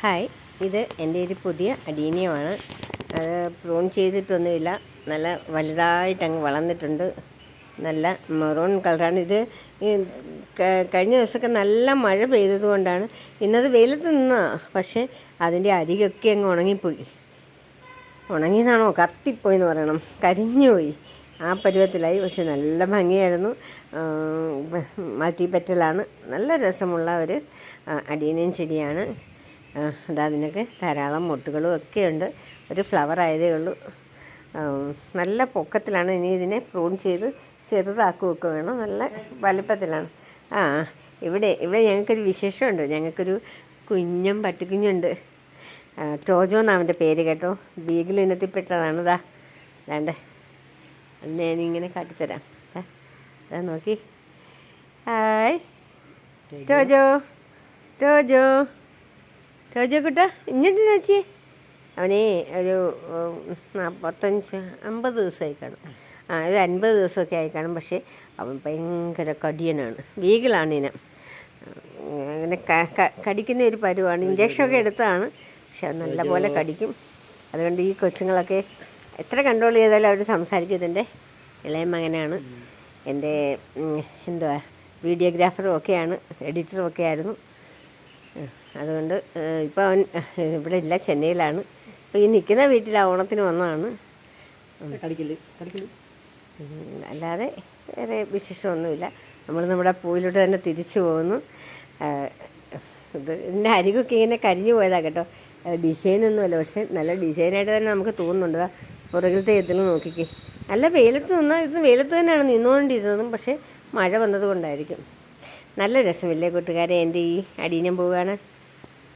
Hi, ഇത് എൻ്റെ ഒരു പുതിയ അഡീനിയമാണ്. അത് പ്രൂൺ ചെയ്തിട്ടൊന്നുമില്ല, നല്ല വലുതായിട്ട് അങ്ങ് വളർന്നിട്ടുണ്ട്. നല്ല മെറൂൺ കളറാണ് ഇത്. കഴിഞ്ഞ ദിവസമൊക്കെ നല്ല മഴ പെയ്തത് കൊണ്ടാണ് ഇന്നത് വെയിലത്ത് നിന്നാണ്, പക്ഷേ അതിൻ്റെ അരികൊക്കെ അങ്ങ് ഉണങ്ങിപ്പോയി. ഉണങ്ങിയെന്നാണോ, കത്തിപ്പോയി എന്ന് പറയണം, കരിഞ്ഞുപോയി. ആ പരുവത്തിലായി. പക്ഷെ നല്ല ഭംഗിയായിരുന്നു. മൾട്ടിപെറ്റലാണ്. നല്ല രസമുള്ള ഒരു അഡീനിയൻ ചെടിയാണ്. അതാ അതിനൊക്കെ ധാരാളം മൊട്ടുകളും ഒക്കെ ഉണ്ട്. ഒരു ഫ്ലവർ ആയതേ ഉള്ളൂ. നല്ല പൊക്കത്തിലാണ്. ഇനി ഇതിനെ പ്രൂൺ ചെയ്ത് ചെറുതാക്കുകയൊക്കെ വേണം. നല്ല വലുപ്പത്തിലാണ്. ഇവിടെ ഞങ്ങൾക്കൊരു വിശേഷമുണ്ട്. ഞങ്ങൾക്കൊരു പട്ടിക്കുഞ്ഞുണ്ട്. ടോജോ എന്നാണ് അവൻ്റെ പേര് കേട്ടോ. ബീഗിൾ ഇനത്തിൽപ്പെട്ടതാണ്. വേണ്ടേ, അത് ഞാനിങ്ങനെ കാട്ടിത്തരാം. അതാ നോക്കി. ഹായ് ടോജോ, ടോജോ, ടോജോ കുട്ട, ഇങ്ങോട്ട് നോക്കിയേ. അവനെ ഒരു 50 ദിവസമായി കാണും. ഒരു 50 ദിവസമൊക്കെ ആയി കാണും. പക്ഷേ അവൻ ഭയങ്കര കടിയനാണ്. ബീഗിളാണ് ഇനം. അങ്ങനെ കടിക്കുന്ന ഒരു പരുവാണ്. ഇഞ്ചക്ഷനൊക്കെ എടുത്തതാണ്, പക്ഷെ അത് നല്ലപോലെ കടിക്കും. അതുകൊണ്ട് ഈ കൊച്ചുങ്ങളൊക്കെ എത്ര കൺട്രോൾ ചെയ്താലും അവർ സംസാരിക്കും. ഇതെൻ്റെ ഇളയ മകനാണ്. എൻ്റെ വീഡിയോഗ്രാഫറും ഒക്കെയാണ്, എഡിറ്ററും ഒക്കെ ആയിരുന്നു. അതുകൊണ്ട് ഇപ്പോൾ അവൻ ഇവിടെ ഇല്ല, ചെന്നൈയിലാണ്. ഇപ്പോൾ ഈ നിൽക്കുന്ന വീട്ടിൽ ഓണത്തിന് വന്നതാണ്. അല്ലാതെ വേറെ വിശേഷമൊന്നുമില്ല. നമ്മൾ നമ്മുടെ പൂവിലോട്ട് തന്നെ തിരിച്ചു പോകുന്നു. ഇതിൻ്റെ അരികൊക്കെ ഇങ്ങനെ കരിഞ്ഞു പോയതാണ് കേട്ടോ. ഡിസൈനൊന്നുമല്ല, പക്ഷേ നല്ല ഡിസൈനായിട്ട് തന്നെ നമുക്ക് തോന്നുന്നുണ്ട്. പുറകിലത്തെ എത്തിൽ നോക്കിക്കേ. നല്ല വെയിലത്ത് നിന്നാൽ ഇത് വെയിലത്ത് തന്നെയാണ് നിന്നുകൊണ്ടിരുന്നതും, പക്ഷേ മഴ വന്നത് കൊണ്ടായിരിക്കും. നല്ല രസമില്ലേ കൂട്ടുകാരെ എൻ്റെ ഈ അഡീനിയം പൂവാണ്.